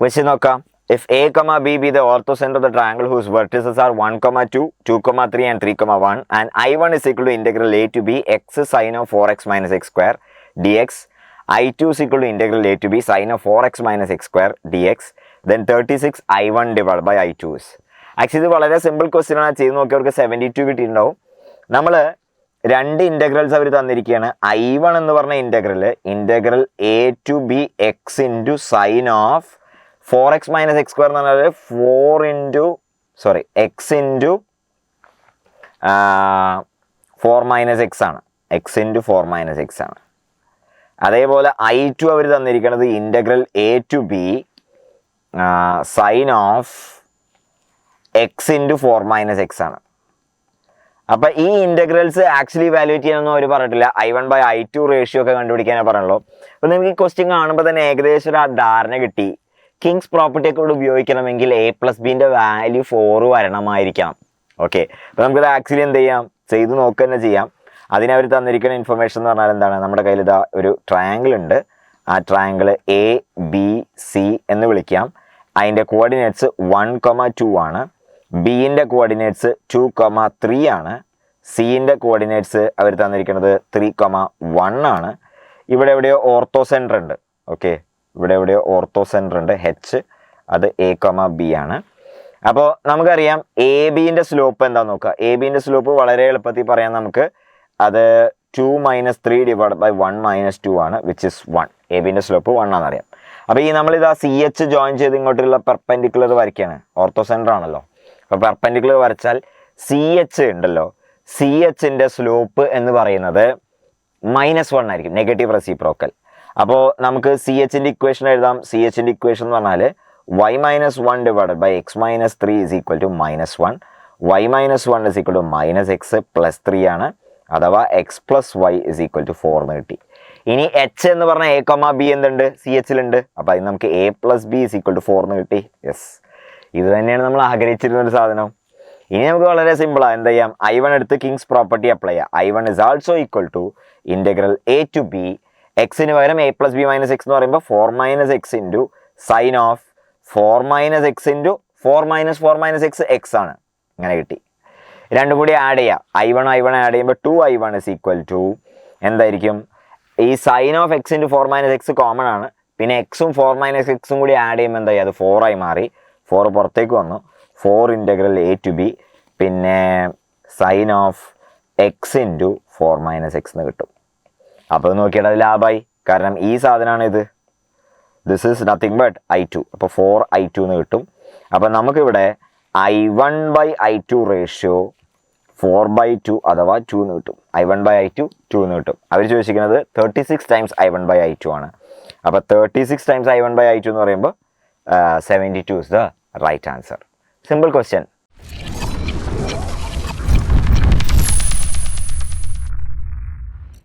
Question നോക്കാം. If a comma b be the orthocenter of the triangle whose vertices are 1 comma 2, 2 comma 3 and 3 comma 1 and I1 is equal to integral a to b x sine of 4x minus x square dx, I2 is equal to integral a to b sine of 4x minus x square dx, then 36 I1 divided by I2 is. Actually ഇത് വളരെ simple question ആണ്. ചെയ്ത് നോക്കിയവർക്ക് 72 കിട്ടിയിട്ടുണ്ടാവും. നമ്മൾ രണ്ട് integrals അവർ തന്നിരിക്കുകയാണ്. I1 എന്ന് പറഞ്ഞ integral a to b x into sine of 4x minus x square എന്ന് പറഞ്ഞാൽ x ഇൻറ്റു 4 minus x ആണ്. x ഇൻറ്റു 4 minus x ആണ്. അതേപോലെ I2 അവർ തന്നിരിക്കുന്നത് integral a to b sine of x into 4 minus x ആണ്. അപ്പം ഈ ഇൻ്റഗ്രൽസ് ആക്ച്വലി വാല്യൂറ്റ് ചെയ്യാനൊന്നും അവർ പറഞ്ഞിട്ടില്ല. I1/I2 റേഷ്യോ ഒക്കെ കണ്ടുപിടിക്കാനേ പറഞ്ഞുള്ളൂ. അപ്പം നിങ്ങൾക്ക് ഈ ക്വസ്റ്റ്യൻ കാണുമ്പോൾ തന്നെ ഏകദേശം ഒരു ധാരണ കിട്ടി. കിങ്സ് പ്രോപ്പർട്ടി ഒക്കെ ഉപയോഗിക്കണമെങ്കിൽ a+bൻ്റെ വാല്യൂ 4 വരണമായിരിക്കണം. ഓക്കെ, അപ്പോൾ നമുക്കിത് ആക്ച്വലി എന്ത് ചെയ്യാം, ചെയ്ത് നോക്കുക തന്നെ ചെയ്യാം. അതിനവർ തന്നിരിക്കുന്ന ഇൻഫർമേഷൻ എന്ന് പറഞ്ഞാൽ എന്താണ്, നമ്മുടെ കയ്യിൽ ഇതാ ഒരു ട്രയാങ്കിൾ ഉണ്ട്. ആ ട്രയാങ്കിൾ ABC എന്ന് വിളിക്കാം. അതിൻ്റെ കോർഡിനേറ്റ്സ് 1,2 ആണ്. ബിൻ്റെ കോർഡിനേറ്റ്സ് 2,3 ആണ്. സിൻ്റെ കോർഡിനേറ്റ്സ് അവർ തന്നിരിക്കുന്നത് 3,1 ആണ്. ഇവിടെ എവിടെയോ ഓർത്തോ സെൻറ്റർ ഉണ്ട്. ഓക്കെ, ഇവിടെ എവിടെയോ ഓർത്തോ സെൻറ്റർ ഉണ്ട്, H, അത് A,B ആണ്. അപ്പോൾ നമുക്കറിയാം AB-ൻ്റെ സ്ലോപ്പ് എന്താണെന്ന് നോക്കുക. AB-ൻ്റെ സ്ലോപ്പ് വളരെ എളുപ്പത്തിൽ പറയാം നമുക്ക്. അത് 2 - 3 ഡിവൈഡ് ബൈ 1 - 2 ആണ്, വിച്ച് ഇസ് 1. AB-ൻ്റെ സ്ലോപ്പ് 1 ആണെന്നറിയാം. അപ്പോൾ ഈ നമ്മളിതാ CH ജോയിൻ ചെയ്ത് ഇങ്ങോട്ടുള്ള പെർപെൻഡിക്കുലർ വരയ്ക്കുകയാണ്. ഓർത്തോ സെൻറ്റർ ആണല്ലോ. അപ്പോൾ പെർപെൻഡിക്കുലർ വരച്ചാൽ CH ഉണ്ടല്ലോ, CHൻ്റെ സ്ലോപ്പ് എന്ന് പറയുന്നത് -1 ആയിരിക്കും, നെഗറ്റീവ് റെസിപ്രോക്കൽ. അപ്പോൾ നമുക്ക് CHൻ്റെ ഇക്വേഷൻ എഴുതാം. CHൻ്റെ ഇക്വേഷൻ എന്ന് പറഞ്ഞാൽ y - 1 divided by x - 3 is equal to -1. y - 1 is equal to -x + 3 ആണ്, അഥവാ x + y is equal to 4 എന്ന് കിട്ടി. ഇനി H എന്ന് പറഞ്ഞാൽ A,B എന്തുണ്ട്, CHലുണ്ട്. അപ്പോൾ അതിന് നമുക്ക് a + b is equal to 4 എന്ന് കിട്ടി. യെസ്, ഇത് തന്നെയാണ് നമ്മൾ ആഗ്രഹിച്ചിരുന്നൊരു സാധനം. ഇനി നമുക്ക് വളരെ സിമ്പിളാണ്. എന്ത് ചെയ്യാം, I1 എടുത്ത് കിങ്സ് പ്രോപ്പർട്ടി അപ്ലൈ ചെയ്യാം. I1 is also equal to integral a to b എക്സിന് പകരം a + b - x എന്ന് പറയുമ്പോൾ 4 - x into sine of 4 - x into 4 - x x ആണ്. ഇങ്ങനെ കിട്ടി. രണ്ടും കൂടി ആഡ് ചെയ്യാം. I1 ആഡ് ചെയ്യുമ്പോൾ 2I1 ഇസ് ഈക്വൽ ടു എന്തായിരിക്കും, ഈ sine of x into 4 - x common ആണ്. പിന്നെ എക്സും 4 - x കൂടി ആഡ് ചെയ്യുമ്പോൾ എന്താ ചെയ്യുക, അത് 4 ആയി മാറി. 4 പുറത്തേക്ക് വന്നു. 4 ഇൻ്റഗ്രൽ a to b പിന്നെ sine of x into 4 - x എന്ന് കിട്ടും. അപ്പോൾ നോക്കിയാൽ അത് ലാഭമായി, കാരണം ഈ സാധനമാണ് ഇത്. This is nothing but I2. അപ്പോൾ 4I2 എന്ന് കിട്ടും. അപ്പോൾ നമുക്കിവിടെ I1/I2 റേഷ്യോ 4/2 അഥവാ 2 എന്ന് കിട്ടും. I1/I2 2 എന്ന് കിട്ടും. അവർ ചോദിച്ചിരിക്കുന്നത് 36 ടൈംസ് I1/I2 ആണ്. അപ്പോൾ 36 ടൈംസ് I1/I2 എന്ന് പറയുമ്പോൾ 72 is the right answer. Simple question.